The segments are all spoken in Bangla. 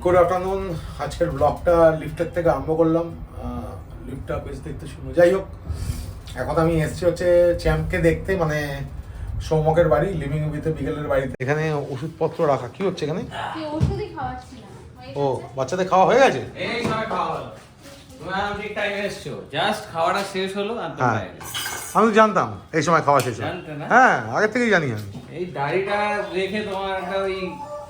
Good afternoon. আজকের ব্লগটা লিফটের থেকে আরম্ভ করলাম। লিফটটা বেশ দেখতে শুনো। যাই হোক, এখন আমি এসেছি হচ্ছে চ্যাম্পকে দেখতে, মানে সৌমকের বাড়ি, লিভিং উইথ বিকেলের বাড়িতে। এখানে ওষুধপত্র রাখা। কি হচ্ছে এখানে? ওষুধই খাওয়াচ্ছিলাম। ও, বাচ্চাদের খাওয়া হয়ে গেছে? এই সময় খাওয়া হলো। তুমি ঠিক টাইমে এসছো, জাস্ট খাওয়াটা শেষ হলো আর তোমরা এলে। আমি তো জানতাম এই সময় খাওয়া শেষ হবে। জানতে না? হ্যাঁ, আগে থেকেই জানি আমি। এই দাড়িটা দেখে তোমার একটা ওই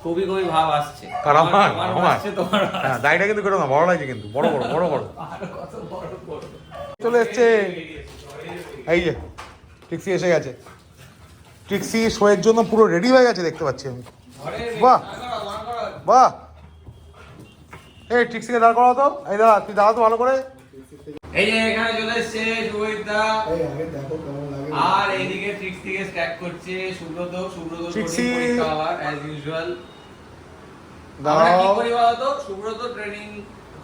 কবি কবি ভাব আসছে। কার আমার? আমার আসছে তোমার। হ্যাঁ, দাড়িটা কিন্তু কেটে না, বড় লাগছে কিন্তু, বড় বড় বড় বড় আর কত বড় বড়। চলে এসছে। এই যে ট্রিক্সি এসে গেছে। ট্রিক্সি শোয়ের জন্য পুরো রেডি হয়ে গেছে, দেখতে পাচ্ছি আমি। বাহ বাহ, এই ট্রিক্সিকে দাঁড় করাও তো। এই দাঁড়া, তুই দাঁড়া তো ভালো করে। এই যে এখানে চলে এসেছে সুবৈদা, আর এইদিকে ট্রিক্স থেকে স্ট্যাক করছে সুব্রত। ট্রিক্সি পরীক্ষা আবার অ্যাজ ইউজুয়াল। আমরা কি করি বলতো, সুব্রত ট্রেনিং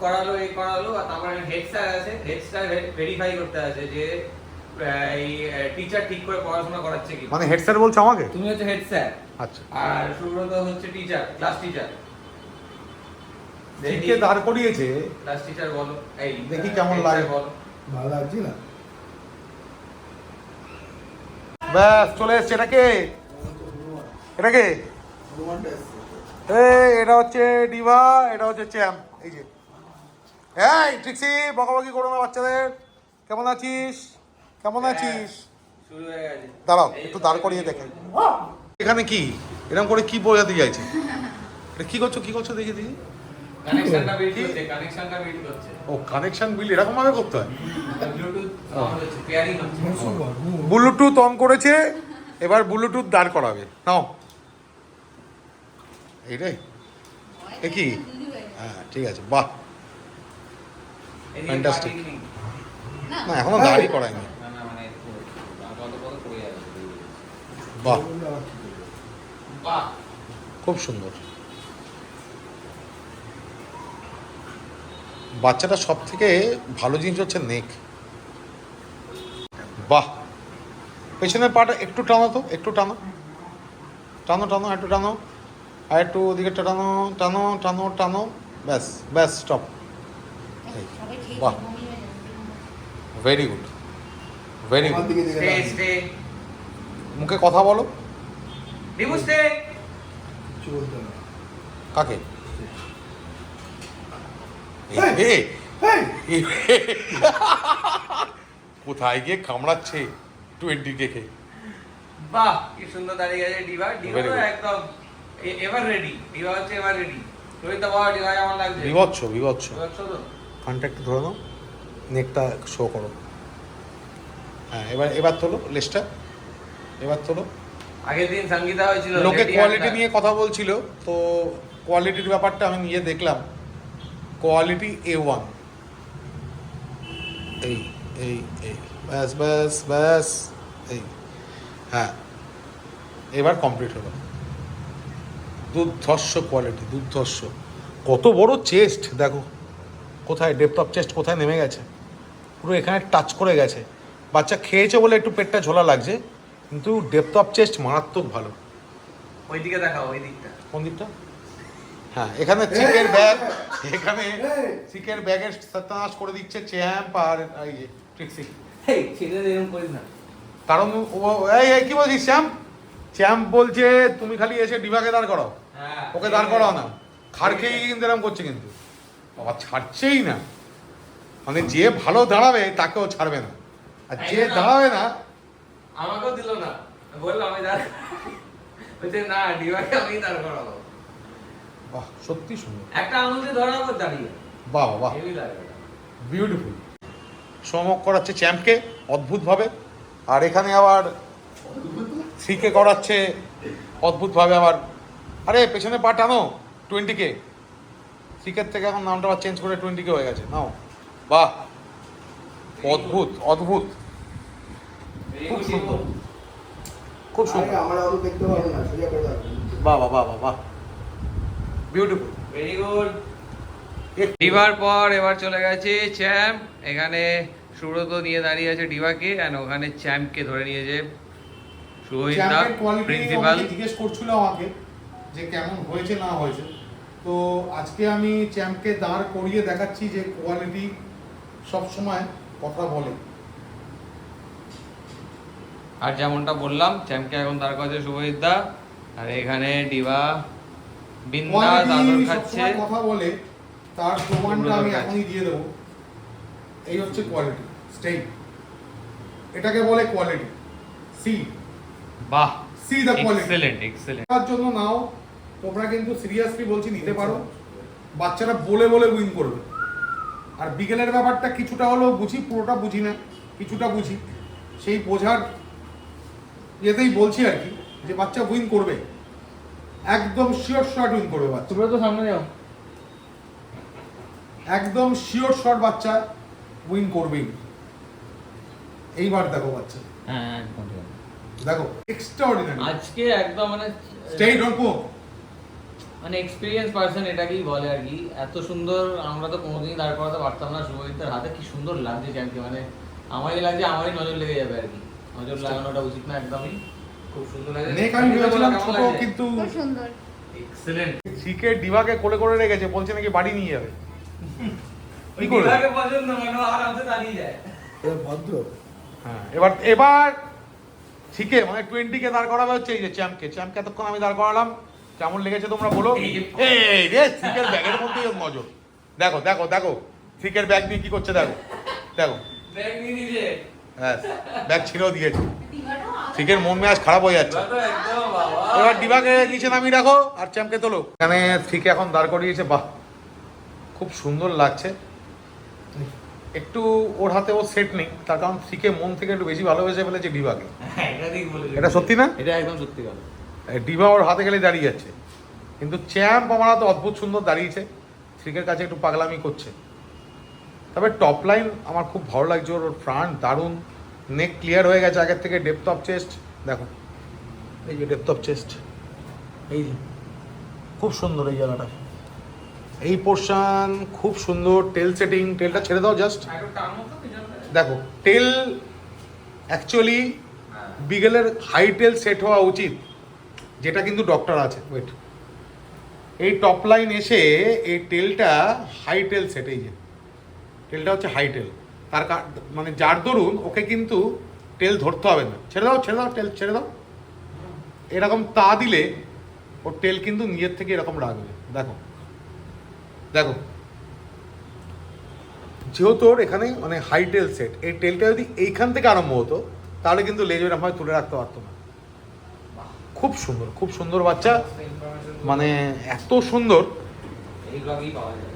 করালো, এই করালো, আর তারপরে হেড স্যার আছে, হেড স্যার ভেরিফাই করতে আছে যে এই টিচার ঠিক করে পড়াশোনা করাচ্ছে কি। মানে হেড স্যার বলছো আমাকে? তুমি হচ্ছে হেড স্যার, আচ্ছা, আর সুব্রত হচ্ছে টিচার, ক্লাস টিচার। দেখে দাঁড় করিয়েছে। ক্লাস টিচার বলো, এই দেখি কেমন লাগে। বলো, ভালো লাগছে না? ব্যাস চলে এসছে। এটাকে এটাকে এই, এটা হচ্ছে ডিভা, এটা হচ্ছে চ্যাম্প। এই যে, এই ট্রিক্সি, বকাবকি করো না বাচ্চাদের। কেমন আছিস? কেমন আছিস? শুরু হয়ে গেছে। দাঁড়াও, একটু দাঁড় করিয়ে দেখে। এখানে কি এরকম করে কি বোঝাতে চাইছে? এটা কি করছো, কি করছো দেখি দেখি। কানেকশনটা বিল্ড করছে, কানেকশনটা বিল্ড করছে। ও, কানেকশন বিল এরকম ভাবে করতে হয়? ব্লুটুথ অন হচ্ছে, পেয়ারিং হচ্ছে। ব্লুটুথ অন করেছে, এবার ব্লুটুথ দাঁড় করাবে। নাও, এই রে, এ কি? হ্যাঁ, ঠিক আছে, বাহ, ফ্যান্টাস্টিক। না, এখনো দাঁড়ই করায়নি। না না, মানে কত কত করে যাবে। বাহ, বাহ, খুব সুন্দর। বাচ্চাটা সব থেকে ভালো জিনিস হচ্ছে নেক। বাহ, পেছনের পাটা একটু টানো তো, একটু টানো, টানো টানো, একটু টানো, আর একটু ওদিকে টানো টানো টানো টানো। ব্যাস ব্যাস, স্টপ। বাহ, very good, very good. Stay stay, মুখে কথা বলো। দিবু স্টে। কাকে? কোথায় গিয়ে কামড়াচ্ছে 20 দেখে। বাহ, কি সুন্দর দাঁড়িয়ে গেছে ডিভা। ডিভা Very তো good. একদম এভার রেডি। ডিভা হচ্ছে এভার রেডি। তুই তো বাবা, ডিভা কেমন লাগছে? বিভৎস বিভৎস। বুঝছো তো? ফানটা একটু ধরে নাও, নেকটা শো করো। হ্যাঁ, এবার এবার তোলো লেজটা, এবার তোলো। আগের দিন সঙ্গীতা হয়েছিল, লোকে lady কোয়ালিটি actor। নিয়ে কথা বলছিল, তো কোয়ালিটির ব্যাপারটা আমি নিয়ে দেখলাম। Quality A1। এই এই এই, ব্যাস ব্যাস ব্যাস, এই, হ্যাঁ, এবার কমপ্লিট হলো। দুর্ধর্ষ কোয়ালিটি, দুর্ধর্ষ। কত বড় চেস্ট দেখো, কোথায় ডেপথ অফ চেস্ট কোথায় নেমে গেছে, পুরো এখানে টাচ করে গেছে। বাচ্চা খেয়েছে বলে একটু পেটটা ঝোলা লাগছে, কিন্তু ডেপথ অফ চেস্ট মারাত্মক ভালো। ওইদিকে দেখাও, ওই দিকটা। কোন দিকটা? হ্যাঁ, এখানে চিকের ব্যাগ, এখানে চিকের ব্যাগের সত্যানাশ করে দিচ্ছে চ্যাম্প আর এই যে ট্রিক্সি। এই ছেলে এরকম করিস না। কারণ ও, এই এই কি বলছিস চ্যাম্প? চ্যাম্প বলছে তুমি খালি এসে ডিভাকে দাঁড় করাও, হ্যাঁ, ওকে দাঁড় করাও না। খাড় খেয়ে কিন্তু এরকম করছে, কিন্তু বাবা ছাড়ছেই না। মানে যে ভালো দাঁড়াবে তাকেও ছাড়বে না, আর যে দাঁড়াবে না আমাকেও দিল না। বললাম আমি দাঁড়, বলছে না ডিভাকে আমি দাঁড় করাবো। বাহ, সত্যি সুন্দর। একটা আঙুল দিয়ে ধরাবো দাঁড়িয়ে। বাহ বাহ, হেভি লাগে। বিউটিফুল। সমক করাচ্ছে চ্যাম্পকে অদ্ভুতভাবে, আর এখানে আবার থিকে করাচ্ছে অদ্ভুতভাবে আবার। আরে পেছনে পা টানো, 20K। থিকের থেকে এখন নামটা আবার চেঞ্জ করে 20K হয়ে গেছে। নাও, বাহ, অদ্ভুত অদ্ভুত, খুব সুন্দর, খুব সুন্দর। বাহ বাহ বাহ বাহ বাহ, বিউটিফুল, ভেরি গুড। ডিভার পর এবার চলে গেছে চ্যাম্প। এখানে সুব্রত নিয়ে দাঁড়িয়ে আছে ডিভাকে, অ্যান্ড ওখানে চ্যাম্পকে ধরে নিয়েছে শুভজিৎ দা চ্যাম্পের কোয়ালিটি প্রিন্সিপাল। অনেকে জিজ্ঞেস করছিল আমাকে যে কেমন হয়েছে না হয়েছে, তো আজকে আমি চ্যাম্পকে দাঁড় করিয়ে দেখাচ্ছি যে কোয়ালিটি সবসময় কথা বলে। আর যেমনটা বললাম চ্যাম্পকে এখন দাঁড় করেছে শুভজিৎ দা, আর এখানে ডিবা বিন্দাস আদর খাচ্ছে। সবসময় কথা বলে, তার প্রমাণটা আমি সুব্রতর এখনই দিয়ে দেবো। এই হচ্ছে কোয়ালিটি স্টেট, এটাকে বলে কোয়ালিটি। সি বাহ, C the quality. Excellent excellent. তার জন্য নাও, তোমরা কিন্তু সিরিয়াসলি বলছি নিতে পারো, বাচ্চারা বলে বলে উইন করবে। আর বিকেলের ব্যাপারটা কিছুটা হলেও বুঝি, পুরোটা বুঝি না, কিছুটা বুঝি, সেই বোঝার ইয়েতেই বলছি আর কি, যে বাচ্চা উইন করবে, একদম শিওর শট উইন করবে বাচ্চা। সুব্রত সামনে যাও। একদম শিওর শট বাচ্চা উইন করবেই। এইবার দেখো বাচ্চা, হ্যাঁ একদম দেখো এক্সট্রাঅর্ডিনারি আজকে একদম মানে স্টেট রকম। মানে এক্সপিরিয়েন্স পারসন এটাকেই বলে আর কি। এত সুন্দর আমরা তো কোনোদিনই দাঁড় করাতে পারতাম না। শুভজিতের হাতে কি সুন্দর লাগছে চ্যাম্পকে, মানে আমারই লাগছে, আমারই নজর লেগে যাবে আর কি। নজর লাগানোটা উচিত না একদমই। খুব সুন্দর লাগছে। নেক আমি ভেবেছিলাম ছোট, কিন্তু খুব সুন্দর। এক্সেলেন্ট। সিকে ডিভাকে কোলে করে রেখেছে, বলছে নাকি বাড়ি নিয়ে যাবে। ওই ডিভাকে পছন্দ মানে আরামসে দাঁড়িয়ে যায়। ভদ্র। হ্যাঁ, এবার এবার সিকে মানে 20 কে দাঁড় করাবে হচ্ছে এই যে চ্যাম্পকে এতক্ষণ আমি দাঁড় করালাম, কেমন লেগেছে তোমরা বলো। এই রে সিকের ব্যাগের মধ্যেই ওর নজর। দেখো দেখো দেখো সিকের ব্যাগ নিয়ে কি করছে, দেখো দেখো। ব্যাগ নিয়ে নিয়েছে। হ্যাঁ, ব্যাগ ছিঁড়েও দিয়েছে। সিকের মন মেজাজ খারাপ হয়ে যাচ্ছে। তো একদম বাবা। এবার ডিভাকে নিচে নামিয়ে রাখো আর চ্যাম্পকে তোলো। এখানে সিকে এখন দাঁড় করিয়েছে, বাহ খুব সুন্দর লাগছে। একটু ওর হাতে ও সেট নেই, তার কারণ সিকে মন থেকে একটু বেশি ভালোবেসে ফেলেছে ডিভাকে। হ্যাঁ, এটা ঠিক বলেছো। এটা সত্যি না? এটা একদম সত্যি কথা। ডিভা ওর হাতে গেলে দাঁড়িয়ে যাচ্ছে, কিন্তু চ্যাম্প আমার হাতে অদ্ভুত সুন্দর দাঁড়িয়েছে, সিকের কাছে একটু পাগলামি করছে। তবে টপ লাইন আমার খুব ভালো লাগছে, ওর ফ্রন্ট দারুণ, নেক ক্লিয়ার হয়ে গেছে আগের থেকে। ডেপথ অফ চেস্ট দেখো, এই যে ডেপথ অফ চেস্ট, এই যে খুব সুন্দর এই জায়গাটা, এই পোর্শন খুব সুন্দর। টেল সেটিং, টেলটা ছেড়ে দাও জাস্ট, একটু টানো তো পিছনটা। দেখো টেল অ্যাকচুয়ালি বিগেলের হাই টেল সেট হওয়া উচিত, যেটা কিন্তু ডক্টর আছে। ওয়েট, এই টপ লাইন এসে এই টেলটা হাই টেল সেট, এই যে টেলটা হচ্ছে হাই টেল, তার মানে যার দরুন ওকে কিন্তু টেল ধরতে হবে না। ছেড়ে দাও ছেড়ে দাও, টেল ছেড়ে দাও, এরকম তা দিলে ওর টেল কিন্তু নিজের থেকে এরকম রাখবে। দেখো দেখো, যেহেতু ওর এখানে মানে হাই টেল সেট, এই টেলটা যদি এইখান থেকে আরম্ভ হতো তাহলে কিন্তু লেজ এরকম ভাবে তুলে রাখতে পারতো না। খুব সুন্দর, খুব সুন্দর বাচ্চা, মানে এত সুন্দর, এইগুলোই পাওয়া যায়।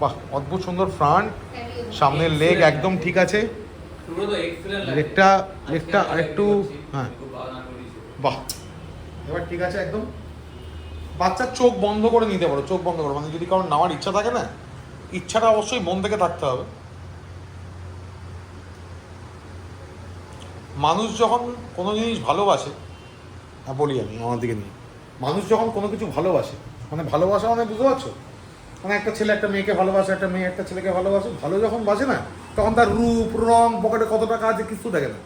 বাহ অদ্ভুত সুন্দর ফ্রন্ট, সামনের লেগ একদম ঠিক আছে, পুরো তো এক্সেলেন্ট লাগে। লেগটা আরেকটু, হ্যাঁ খুব ভালো নাম করেছে। বাহ এবার ঠিক আছে একদম। বাচ্চার চোখ বন্ধ করে নিতে পারো, চোখ বন্ধ করো, মানে যদি কারোর নেওয়ার ইচ্ছা থাকে না, ইচ্ছাটা অবশ্যই মন থেকে থাকতে হবে। মানুষ যখন কোনো জিনিস ভালোবাসে, বলি আমি আমার দিকে নিয়ে, মানুষ যখন কোনো কিছু ভালোবাসে, মানে ভালোবাসা মানে বুঝতে পারছো, মানে একটা ছেলে একটা মেয়েকে ভালোবাসে, একটা মেয়ে একটা ছেলেকে ভালোবাসে, ভালো যখন বাসে না, তখন তার রূপ রং পকেটে কত টাকা আছে কিছু দেখে না।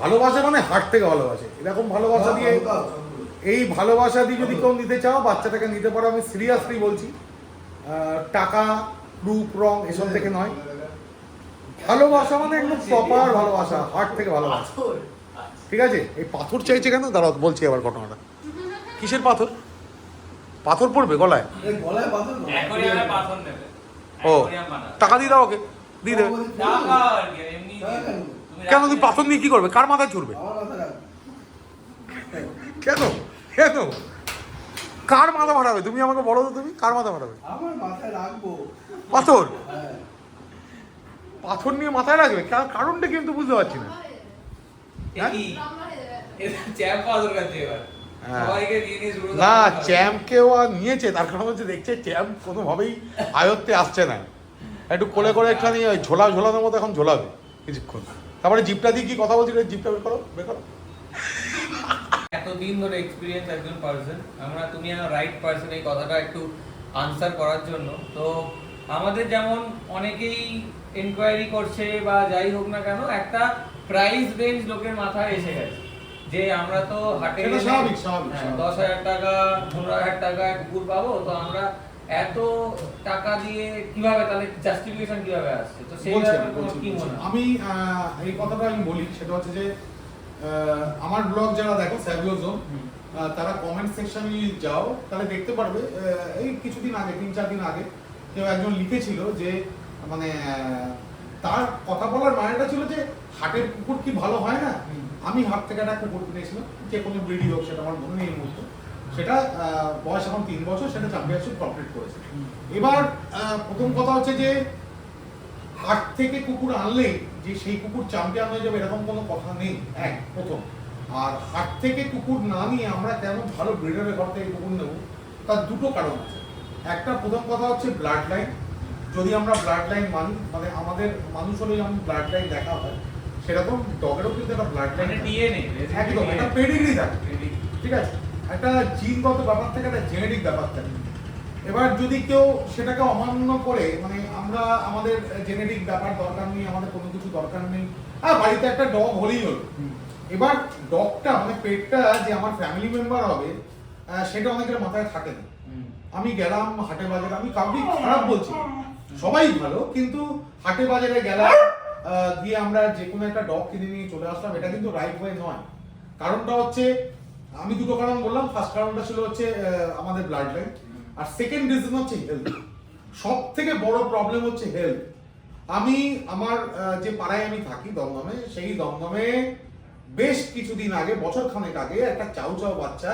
ভালোবাসে মানে হার্ট থেকে ভালোবাসে। এরকম ভালোবাসা দিয়ে, এই ভালোবাসা দিয়ে যদি কেউ নিতে চাও বাচ্চাটাকে নিতে পারো, আমি সিরিয়াসলি বলছি। টাকা রূপ রং এসব থেকে নয়, ভালোবাসা মানে একদম প্রপার ভালোবাসা, হার্ট থেকে ভালোবাসা। ঠিক আছে, এই পাথর চাইছে কেন, দাঁড়াও বলছি আবার ঘটনাটা। কিসের পাথর? পাথর পড়বে গলায়? অ্যাকোয়ারিয়ামে পাথর নেবে। ও অ্যাকোয়ারিয়াম বানাবে। টাকা দিয়ে দাও ওকে, দিয়ে দেবে। টাকা আর কি, এমনি দিয়ে দেবে। কেন তুমি পাথর নিয়ে কি করবে, কার মাথায় ছুড়বে? কেন কেন কার মাথা ফাটাবে? তুমি আমাকে বলো তো, তুমি কার মাথা ফাটাবে? আমার মাথায় রাখবো। পাথর? হ্যাঁ। পাথর নিয়ে মাথায় রাখবে, কারণটা কিন্তু বুঝতে পারছি না। হ্যাঁ? কি? এটা চ্যাম্প পাথর কাছে এবার। হ্যাঁ। সবাইকে দিয়ে নিয়ে শুরু না, চ্যাম্পকেও নিয়েছে, তার কারণ হচ্ছে দেখছে চ্যাম্প কোনোভাবেই আয়ত্তে আসছে না, একটু কোলে করে একটুখানি ওই ঝোলা ঝোলানোর মতো এখন ঝোলাবে কিছুক্ষণ, তারপরে জিপটা দিয়ে কি কথা বলছিল, জিপটা বের করো বের করো। এতদিন ধরে এক্সপিরিয়েন্স একজন পার্সন, তুমি রাইট পার্সন এই কথাটা একটু আনসার করার জন্য। তো আমাদের যেমন অনেকেই এনকোয়ারি করছে বা যাই হোক না কেন, একটা প্রাইস রেঞ্জ লোকের মাথায় এসে গেছে। যে আমরা তো হাটে সেটা গেলে স্বাভাবিক, স্বাভাবিক, স্বাভাবিক। 10,000 টাকা 15,000 টাকায় কুকুর পাবো, তো আমরা এত টাকা দিয়ে কিভাবে, তাহলে জাস্টিফিকেশন কিভাবে আসছে? তো সেই ব্যাপারে তোমার কি মনে হয়? আমি এই কথাটা আমি বলি, সেটা হচ্ছে যে আমার ব্লগ যারা দেখো স্যাভিও জোন, তারা কমেন্ট সেকশনে যাও তাহলে দেখতে পারবে এই কিছুদিন আগে 3-4 দিন আগে কেউ একজন লিখেছিল যে মানে তার কথা বলার মানেটা ছিল যে হাটের কুকুর কি ভালো হয় না। আমি হাট থেকে একটা কুকুর কিনেছিলাম, যে কোনো ব্রিডই হোক সেটা আমার মনে নেই এই মুহূর্তে, সেটা বয়স এখন 3 বছর, সেটা চ্যাম্পিয়নশিপ কমপ্লিট করেছে। এবার প্রথম কথা হচ্ছে যে হাট থেকে কুকুর আনলেই যে সেই কুকুর চ্যাম্পিয়ন হয়ে যাবে এরকম কোনো কথা নেই, এক প্রথম। আর হাট থেকে কুকুর না নিয়ে আমরা কেন ভালো ব্রিডারের ঘর থেকে কুকুর নেব, তার দুটো কারণ আছে। একটা প্রথম কথা হচ্ছে ব্লাড লাইন। যদি আমরা ব্লাড লাইন মানি, মানে আমাদের মানুষ হলে যেমন ব্লাড লাইন দেখা হয়, সেরকম ডগেরও কিন্তু একটা ব্লাড লাইন, একদম একটা পেডিগ্রি থাকে, ঠিক আছে, একটা জিনগত ব্যাপার থেকে, একটা জেনেটিক ব্যাপার থাকে। এবার যদি কেউ সেটাকে অমান্য করে, মানে আমরা আমাদের জেনেটিক ব্যাপার দরকার নেই, আমাদের কোনো কিছু দরকার নেই, বাড়িতে একটা ডগ হলেই হলো। এবার ডগটা মানে পেটটা যে আমার ফ্যামিলি মেম্বার হবে, সেটা অনেকের মাথায় থাকে না। আমি গেলাম হাটে বাজারে, আমি কাউকে খারাপ বলছি, সবাই ভালো, কিন্তু হাটে বাজারে গেলাম, গিয়ে আমরা যে কোনো একটা ডগ কিনে নিয়ে চলে আসলাম, এটা কিন্তু রাইট ওয়ে নয়। কারণটা হচ্ছে, আমি দুটো কারণ বললাম। ফার্স্ট কারণটা ছিল হচ্ছে আমাদের ব্লাড লাইন, আর সেকেন্ড রিজন হচ্ছে হেলথ। সব থেকে বড় প্রবলেম হচ্ছে হেলথ। আমি আমার যে পাড়ায় আমি থাকি দমদমে, সেই দমদমে বেশ কিছুদিন আগে, বছর খানেক আগে, একটা চাউ চাউ বাচ্চা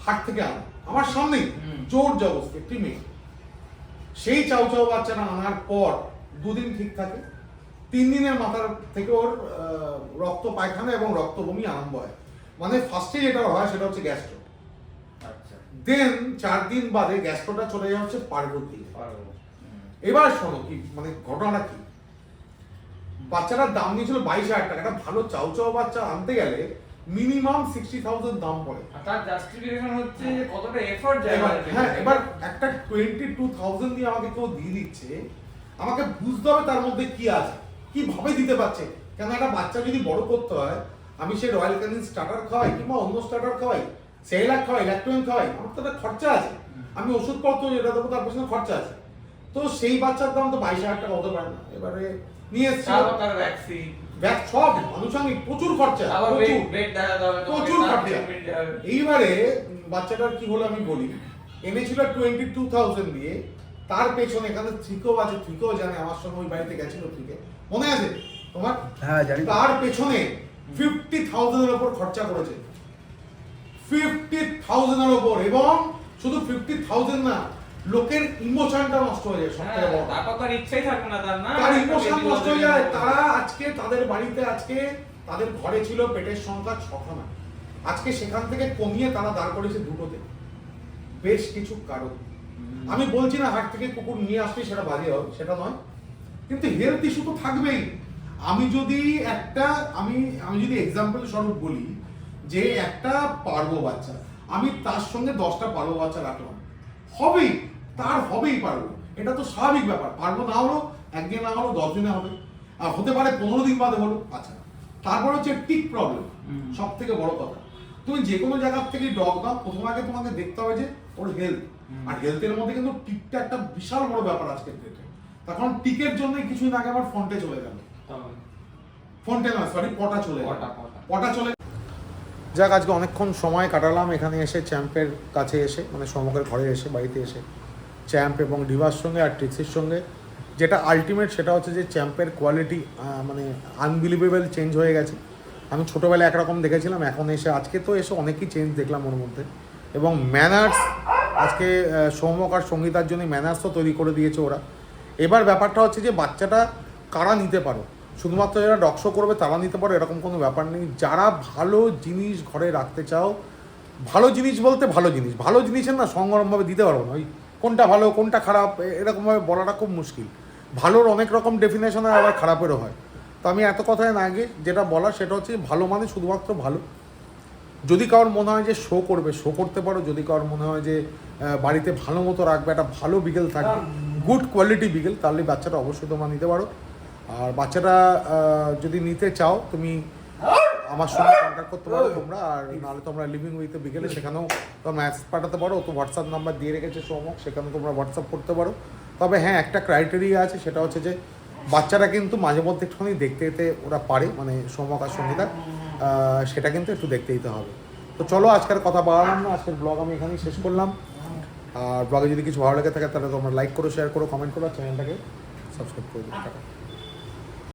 হাট থেকে আনা আমার সামনেই, জোর জবরদস্তি একটি মেয়ে। সেই চাউ চাউ বাচ্চাটা আনার পর 2 দিন ঠিক থাকে, 3 দিনের মাথার থেকে ওর রক্ত পায়খানা এবং রক্ত বমি আরম্ভ হয়। মানে ফার্স্টে যেটা হয় সেটা হচ্ছে গ্যাস্ট্রো। দেন 4 দিন বাদে গ্যাস্ট্রোটা চলে যাচ্ছে পার্বত দিকে। এবার শোনো কি মানে ঘটনাটা কি, বাচ্চাটার দাম নিয়েছিল 22,000 টাকা। একটা ভালো চাউ চাউ বাচ্চা আনতে গেলে মিনিমাম 60,000 দাম পড়ে। তার জাস্টিফিকেশন হচ্ছে যে কতটা এফর্ট যায়। হ্যাঁ, এবার একটা 22,000 দিয়ে আমাকে কেউ দিয়ে দিচ্ছে, আমাকে বুঝতে হবে তার মধ্যে কি আছে, কিভাবে দিতে পারছে। কেন একটা বাচ্চা যদি বড় করতে হয়, আমি সেই রয়্যাল ক্যানিন স্টার্টার খাওয়াই কিংবা অন্য স্টার্টার খাওয়াই, সেলাক খাওয়াই, ল্যাকটোজেন খাওয়াই, আমার তো একটা খরচা আছে। আমি ওষুধপত্র যেটা দেবো তার পেছনে খরচা আছে। তো সেই বাচ্চার দাম তো 22,000 টাকা হতে পারে না। এবারে নিয়ে এসছি সব আনুষঙ্গিক প্রচুর খরচা, প্রচুর খরচা। এইবারে বাচ্চাটার কি হলো আমি বলি, এনেছিল 22,000 দিয়ে, তার পেছনে এখানে থিকেও আছে, থিকেও জানে, আমার সঙ্গে ওই বাড়িতে গেছিল থিকে, মনে আছে তোমার? হ্যাঁ জানি। তার পেছনে 50,000 এর উপর খরচা করেছে, 50,000 এর উপর। এবং শুধু 50,000 না, লোকের ইমোশনটা নষ্ট হয়ে যায়। সবথেকে বড় তার ইচ্ছাই থাকে না, তার ইমোশন নষ্ট হয়ে যায়। তারা আজকে তাদের বাড়িতে, আজকে তাদের ঘরে ছিল পেটের সংখ্যা 6খানা, আজকে সেখান থেকে কমিয়ে তারা দাঁড় করেছে 2টোতে। বেশ কিছু কারণ, আমি বলছি না হাট থেকে কুকুর নিয়ে আসলে সেটা বাজে হবে, সেটা নয়, কিন্তু হেলথ ইস্যু তো থাকবেই। আমি যদি এক্সাম্পল স্বরূপ বলি যে একটা পারবো বাচ্চা, আমি তার সঙ্গে 10টা পারবো বাচ্চা রাখলাম, হবেই, তার হবেই পারবো, এটা তো স্বাভাবিক ব্যাপার। পারবো না হলো একদিন, না হলো 10 দিনে হবে, আর হতে পারে 15 দিন বাদে হলো। আচ্ছা, তারপর হচ্ছে টিক প্রবলেম, সব থেকে বড় কথা। তুমি যে কোনো জায়গার থেকে ডগ দাও, প্রথম আগে তোমাকে দেখতে হবে যে ওর হেলথ, আর হেলথের মধ্যে কিন্তু টিকটা একটা বিশাল বড় ব্যাপার আজকের ডেটে। তখন টিকের জন্য কিছুদিন আগে আমার ফন্টে চলে গেল, ফন্টে নয় সরি, পটা চলে গেল, পটা চলে। যাক, আজকে অনেকক্ষণ সময় কাটালাম এখানে এসে, চ্যাম্পের কাছে এসে, মানে সমকের ঘরে এসে, বাড়িতে এসে চ্যাম্প এবং ডিভার সঙ্গে আর ট্রিক্সির সঙ্গে। যেটা আলটিমেট সেটা হচ্ছে যে চ্যাম্পের কোয়ালিটি মানে আনবিলিভেবল চেঞ্জ হয়ে গেছে। আমি ছোটোবেলায় একরকম দেখেছিলাম, এখন এসে আজকে তো এসে অনেকই চেঞ্জ দেখলাম ওর মধ্যে। এবং ম্যানার্স, আজকে সৌমক আর সঙ্গীতার জন্য ম্যানার্সও তৈরি করে দিয়েছে ওরা। এবার ব্যাপারটা হচ্ছে যে বাচ্চাটা কারা নিতে পারো, শুধুমাত্র যারা ডগশো করবে তারা নিতে পারো এরকম কোনো ব্যাপার নেই। যারা ভালো জিনিস ঘরে রাখতে চাও, ভালো জিনিস বলতে ভালো জিনিসের না সংগ্রামভাবে দিতে পারবো না, ওই কোনটা ভালো কোনটা খারাপ এরকমভাবে বলাটা খুব মুশকিল। ভালোর অনেক রকম ডেফিনেশন হয়, আবার খারাপেরও হয়। তো আমি এত কথায় না আগে যেটা বলা সেটা হচ্ছে ভালো মানে শুধুমাত্র ভালো। যদি কারোর মনে হয় যে শো করতে পারো, যদি কারোর মনে হয় যে বাড়িতে ভালো মতো রাখবে, একটা ভালো বিকেল থাকবে, গুড কোয়ালিটি বিকেল, তাহলে বাচ্চাটা অবশ্যই তোমরা নিতে পারো। আর বাচ্চাটা যদি নিতে চাও তুমি আমার সঙ্গে কন্ট্যাক্ট করতে পারো তোমরা, আর নাহলে তোমরা লিভিং উইথ বিকেলে সেখানেও তোমরা ম্যাসেজ পাঠাতে পারো। তো হোয়াটসঅ্যাপ নাম্বার দিয়ে রেখেছে সৌমক, সেখানে তোমরা হোয়াটসঅ্যাপ করতে পারো। তবে হ্যাঁ, একটা ক্রাইটেরিয়া আছে, সেটা হচ্ছে যে বাচ্চারা কিন্তু মাঝে মধ্যে একটুখানি দেখতে যেতে ওরা পারে, মানে সৌমক আর সঙ্গীতা, সেটা কিন্তু একটু দেখতে দিতে হবে। তো চলো, আজকের কথা বাড়ালাম না, আজকের ব্লগ আমি এখানেই শেষ করলাম। আর ব্লগে যদি কিছু ভালো লেগে থাকে তাহলে তোমরা লাইক করো, শেয়ার করো, কমেন্ট করো, চ্যানেলটাকে সাবস্ক্রাইব করে দিও।